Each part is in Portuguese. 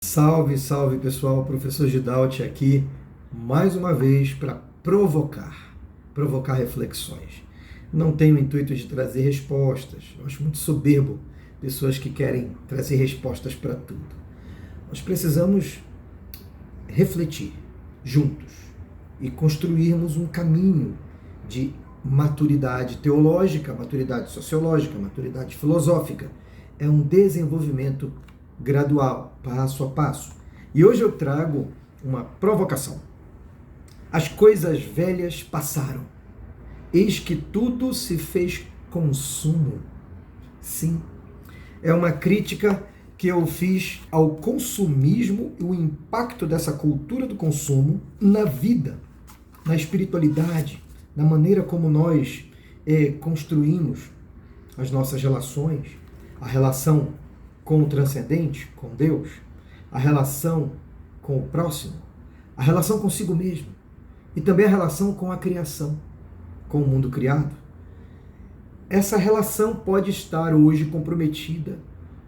Salve, salve pessoal, professor Gidalt aqui mais uma vez para provocar reflexões. Não tenho o intuito de trazer respostas, eu acho muito soberbo pessoas que querem trazer respostas para tudo. Nós precisamos refletir juntos e construirmos um caminho de maturidade teológica, maturidade sociológica, maturidade filosófica. É um desenvolvimento gradual, passo a passo. E hoje eu trago uma provocação. As coisas velhas passaram, eis que tudo se fez consumo. Sim, é uma crítica que eu fiz ao consumismo e o impacto dessa cultura do consumo na vida, na espiritualidade, na maneira como nós construímos as nossas relações, a relação com o transcendente, com Deus, a relação com o próximo, a relação consigo mesmo e também a relação com a criação, com o mundo criado. Essa relação pode estar hoje comprometida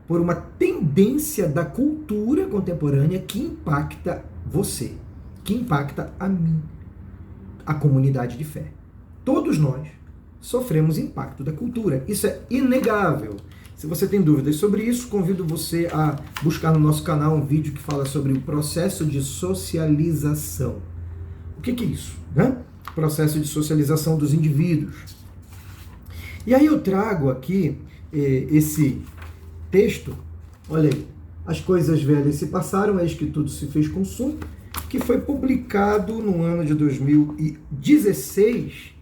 por uma tendência da cultura contemporânea que impacta você, que impacta a mim, a comunidade de fé. Todos nós sofremos impacto da cultura, isso é inegável. Se você tem dúvidas sobre isso, convido você a buscar no nosso canal um vídeo que fala sobre o processo de socialização. O que é isso, né? Processo de socialização dos indivíduos. E aí eu trago aqui esse texto, olha aí, as coisas velhas se passaram, eis que tudo se fez consumo, que foi publicado no ano de 2016,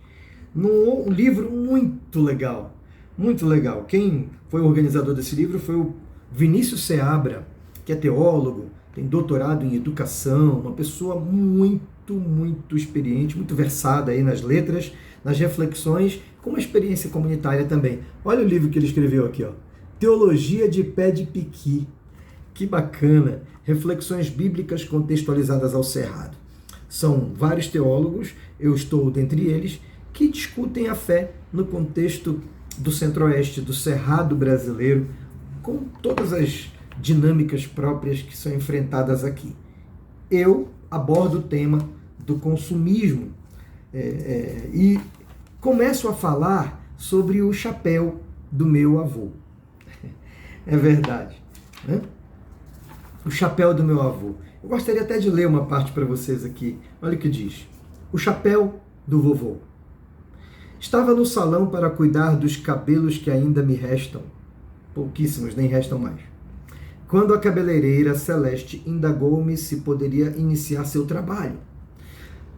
num livro muito legal. Muito legal. Quem foi o organizador desse livro foi o Vinícius Seabra, que é teólogo, tem doutorado em educação, uma pessoa muito experiente, muito versada aí nas letras, nas reflexões, com uma experiência comunitária também. Olha o livro que ele escreveu aqui, ó. Teologia de Pé de Piqui. Que bacana! Reflexões bíblicas contextualizadas ao Cerrado. São vários teólogos, eu estou dentre eles, que discutem a fé no contexto do Centro-Oeste, do Cerrado brasileiro, com todas as dinâmicas próprias que são enfrentadas aqui. Eu abordo o tema do consumismo e começo a falar sobre o chapéu do meu avô. É verdade, né? O chapéu do meu avô. Eu gostaria até de ler uma parte para vocês aqui. Olha o que diz. O chapéu do vovô. Estava no salão para cuidar dos cabelos que ainda me restam. Pouquíssimos, nem restam mais. Quando a cabeleireira Celeste indagou-me se poderia iniciar seu trabalho.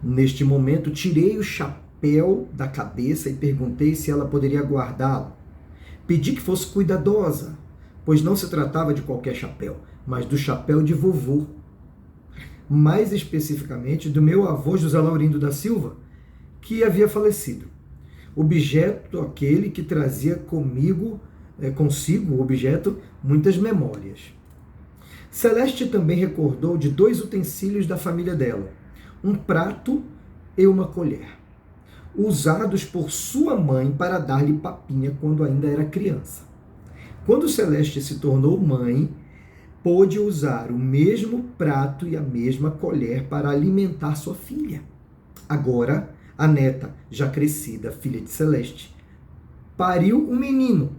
Neste momento, tirei o chapéu da cabeça e perguntei se ela poderia guardá-lo. Pedi que fosse cuidadosa, pois não se tratava de qualquer chapéu, mas do chapéu de vovô. Mais especificamente, do meu avô José Laurindo da Silva, que havia falecido. Objeto aquele que trazia consigo, objeto, muitas memórias. Celeste também recordou de 2 utensílios da família dela, um prato e uma colher, usados por sua mãe para dar-lhe papinha quando ainda era criança. Quando Celeste se tornou mãe, pôde usar o mesmo prato e a mesma colher para alimentar sua filha. Agora, a neta, já crescida, filha de Celeste, pariu um menino.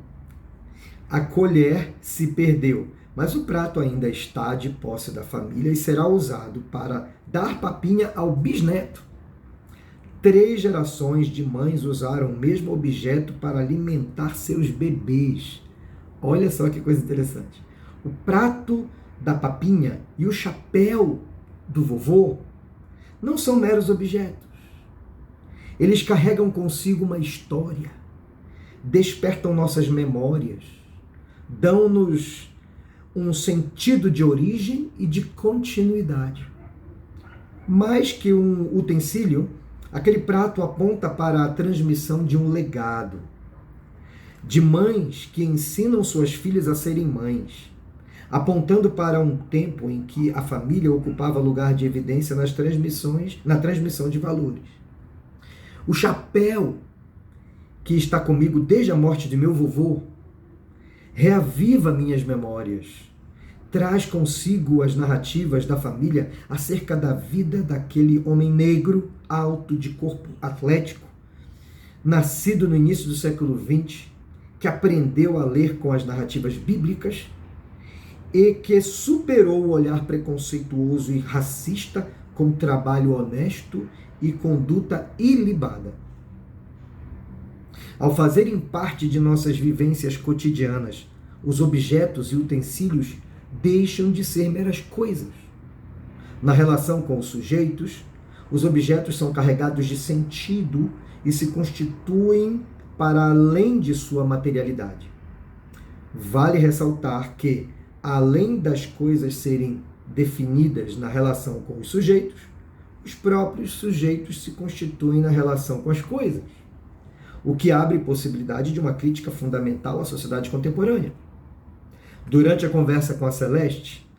A colher se perdeu, mas o prato ainda está de posse da família e será usado para dar papinha ao bisneto. 3 gerações de mães usaram o mesmo objeto para alimentar seus bebês. Olha só que coisa interessante. O prato da papinha e o chapéu do vovô não são meros objetos. Eles carregam consigo uma história, despertam nossas memórias, dão-nos um sentido de origem e de continuidade. Mais que um utensílio, aquele prato aponta para a transmissão de um legado, de mães que ensinam suas filhas a serem mães, apontando para um tempo em que a família ocupava lugar de evidência na transmissão de valores. O chapéu que está comigo desde a morte de meu vovô reaviva minhas memórias, traz consigo as narrativas da família acerca da vida daquele homem negro, alto, de corpo atlético, nascido no início do século XX, que aprendeu a ler com as narrativas bíblicas e que superou o olhar preconceituoso e racista com trabalho honesto e conduta ilibada. Ao fazerem parte de nossas vivências cotidianas, os objetos e utensílios deixam de ser meras coisas. Na relação com os sujeitos, os objetos são carregados de sentido e se constituem para além de sua materialidade. Vale ressaltar que, além das coisas serem definidas na relação com os sujeitos, os próprios sujeitos se constituem na relação com as coisas, o que abre possibilidade de uma crítica fundamental à sociedade contemporânea. Durante a conversa com a Celeste,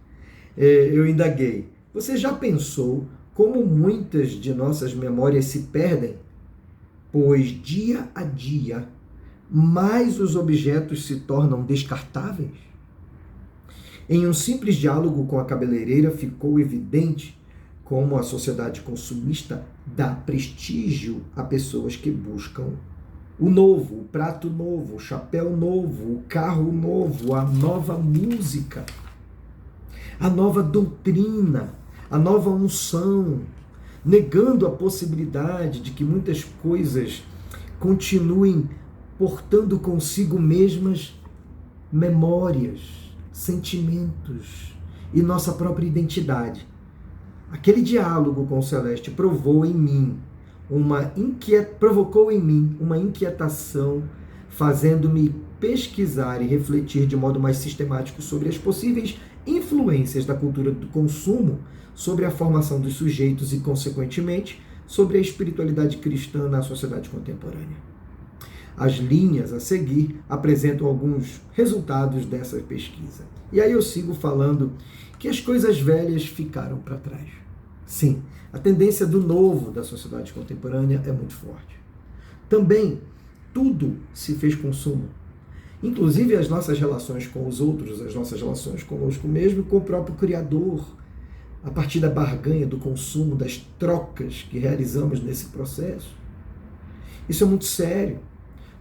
eu indaguei: você já pensou como muitas de nossas memórias se perdem? Pois dia a dia, mais os objetos se tornam descartáveis? Em um simples diálogo com a cabeleireira, ficou evidente como a sociedade consumista dá prestígio a pessoas que buscam o novo, o prato novo, o chapéu novo, o carro novo, a nova música, a nova doutrina, a nova unção, negando a possibilidade de que muitas coisas continuem portando consigo mesmas memórias, sentimentos e nossa própria identidade. Aquele diálogo com o Celeste provocou em mim uma inquietação, fazendo-me pesquisar e refletir de modo mais sistemático sobre as possíveis influências da cultura do consumo sobre a formação dos sujeitos e, consequentemente, sobre a espiritualidade cristã na sociedade contemporânea. As linhas a seguir apresentam alguns resultados dessa pesquisa. E aí eu sigo falando que as coisas velhas ficaram para trás. Sim, a tendência do novo da sociedade contemporânea é muito forte. Também, tudo se fez consumo. Inclusive as nossas relações com os outros, as nossas relações conosco mesmo e com o próprio Criador, a partir da barganha, do consumo, das trocas que realizamos nesse processo. Isso é muito sério,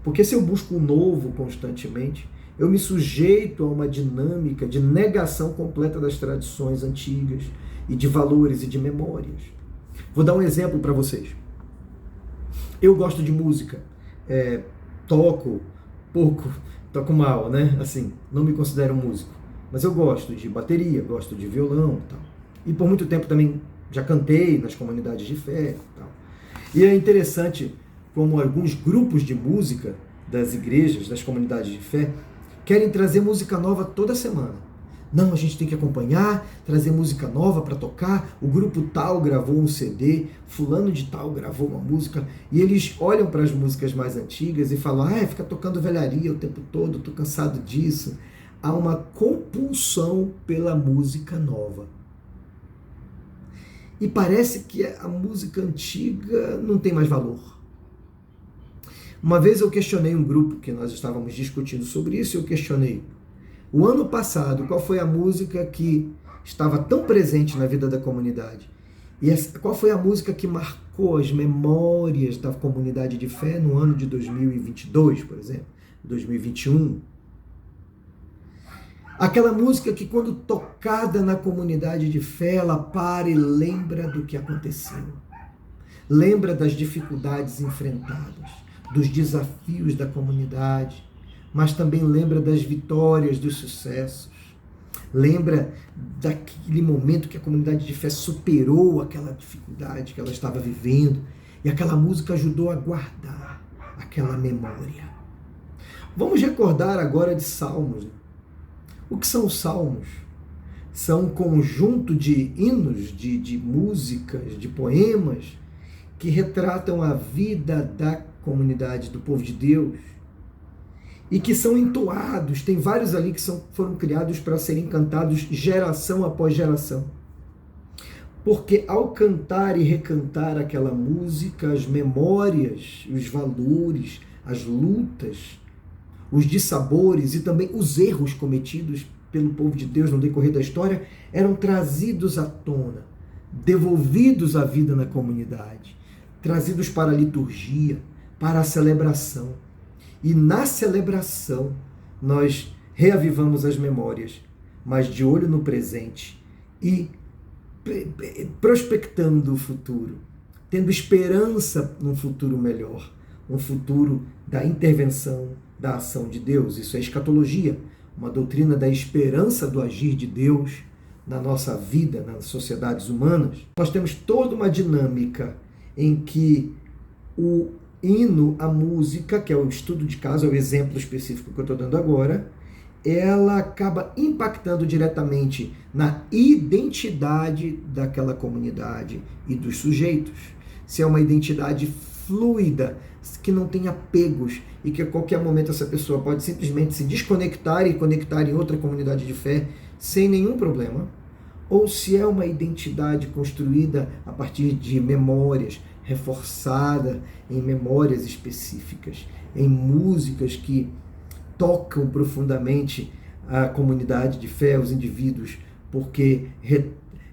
porque se eu busco o novo constantemente, eu me sujeito a uma dinâmica de negação completa das tradições antigas e de valores e de memórias. Vou dar um exemplo para vocês. Eu gosto de música, toco pouco, toco mal, né? Assim, não me considero músico, mas eu gosto de bateria, gosto de violão e tal. E por muito tempo também já cantei nas comunidades de fé e tal. E é interessante como alguns grupos de música das igrejas, das comunidades de fé, querem trazer música nova toda semana. Não, a gente tem que acompanhar, trazer música nova para tocar. O grupo tal gravou um CD, fulano de tal gravou uma música, e eles olham para as músicas mais antigas e falam: fica tocando velharia o tempo todo, estou cansado disso. Há uma compulsão pela música nova. E parece que a música antiga não tem mais valor. Uma vez eu questionei um grupo que nós estávamos discutindo sobre isso, eu questionei: o ano passado, qual foi a música que estava tão presente na vida da comunidade? E qual foi a música que marcou as memórias da comunidade de fé no ano de 2022, por exemplo, 2021? Aquela música que, quando tocada na comunidade de fé, ela para e lembra do que aconteceu. Lembra das dificuldades enfrentadas, dos desafios da comunidade, mas também lembra das vitórias, dos sucessos. Lembra daquele momento que a comunidade de fé superou aquela dificuldade que ela estava vivendo, e aquela música ajudou a guardar aquela memória. Vamos recordar agora de salmos. O que são os salmos? São um conjunto de hinos, de músicas, de poemas que retratam a vida da comunidade, do povo de Deus, e que são entoados. Tem vários ali que foram criados para serem cantados geração após geração. Porque ao cantar e recantar aquela música, as memórias, os valores, as lutas, os dissabores e também os erros cometidos pelo povo de Deus no decorrer da história eram trazidos à tona, devolvidos à vida na comunidade, trazidos para a liturgia, para a celebração. E na celebração nós reavivamos as memórias, mas de olho no presente e prospectando o futuro, tendo esperança num futuro melhor, um futuro da intervenção, da ação de Deus. Isso é escatologia, uma doutrina da esperança do agir de Deus na nossa vida, nas sociedades humanas. Nós temos toda uma dinâmica em que o hino, a música, que é o estudo de caso, é o exemplo específico que eu estou dando agora, ela acaba impactando diretamente na identidade daquela comunidade e dos sujeitos. Se é uma identidade fluida, que não tem apegos e que a qualquer momento essa pessoa pode simplesmente se desconectar e conectar em outra comunidade de fé sem nenhum problema, ou se é uma identidade construída a partir de memórias, reforçada em memórias específicas, em músicas que tocam profundamente a comunidade de fé, os indivíduos, porque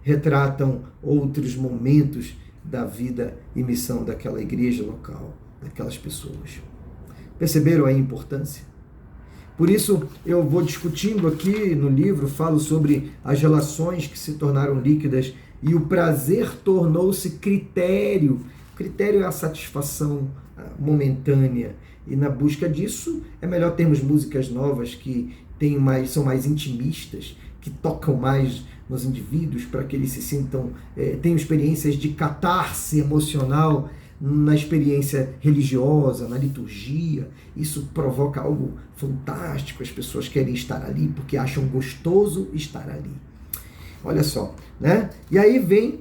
retratam outros momentos da vida e missão daquela igreja local, daquelas pessoas. Perceberam a importância? Por isso, eu vou discutindo aqui no livro, falo sobre as relações que se tornaram líquidas e o prazer tornou-se critério. Critério é a satisfação momentânea. E na busca disso, é melhor termos músicas novas que são mais intimistas, que tocam mais nos indivíduos para que eles se sintam, tenham experiências de catarse emocional na experiência religiosa, na liturgia. Isso provoca algo fantástico, as pessoas querem estar ali porque acham gostoso estar ali. Olha só, né? E aí vem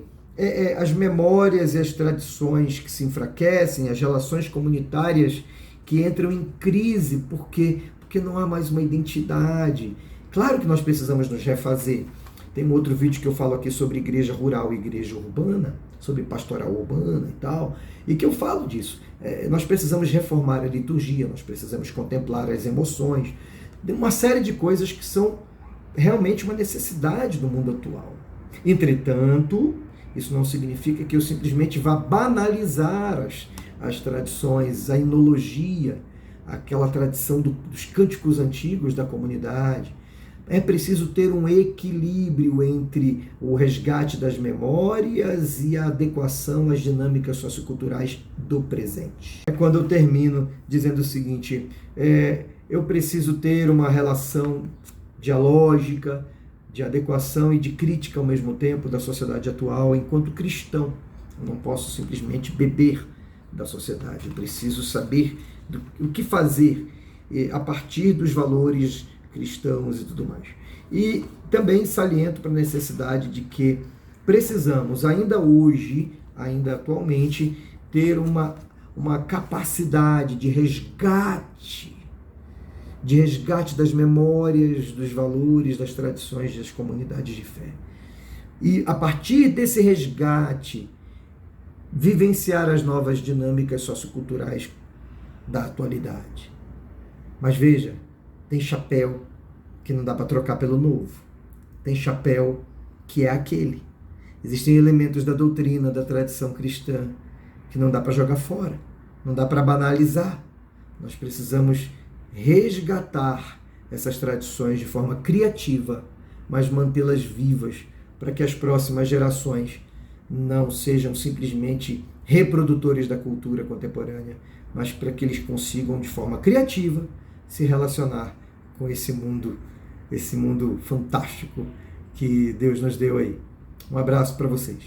as memórias e as tradições que se enfraquecem, as relações comunitárias que entram em crise, porque não há mais uma identidade. Claro que nós precisamos nos refazer. Tem um outro vídeo que eu falo aqui sobre igreja rural e igreja urbana, sobre pastoral urbana e tal, e que eu falo disso. Nós precisamos reformar a liturgia, nós precisamos contemplar as emoções, uma série de coisas que são realmente uma necessidade do mundo atual. Entretanto, isso não significa que eu simplesmente vá banalizar as tradições, a enologia, aquela tradição dos cânticos antigos da comunidade. É preciso ter um equilíbrio entre o resgate das memórias e a adequação às dinâmicas socioculturais do presente. É quando eu termino dizendo o seguinte, eu preciso ter uma relação dialógica, de adequação e de crítica ao mesmo tempo da sociedade atual enquanto cristão. Eu não posso simplesmente beber da sociedade, eu preciso saber o que fazer a partir dos valores cristãos e tudo mais. E também saliento para a necessidade de que precisamos, ainda hoje, ainda atualmente, ter uma capacidade de resgate das memórias, dos valores, das tradições das comunidades de fé. E a partir desse resgate, vivenciar as novas dinâmicas socioculturais da atualidade. Mas veja, tem chapéu que não dá para trocar pelo novo. Tem chapéu que é aquele. Existem elementos da doutrina, da tradição cristã, que não dá para jogar fora, não dá para banalizar. Nós precisamos resgatar essas tradições de forma criativa, mas mantê-las vivas para que as próximas gerações não sejam simplesmente reprodutores da cultura contemporânea, mas para que eles consigam, de forma criativa, se relacionar com esse mundo fantástico que Deus nos deu aí. Um abraço para vocês.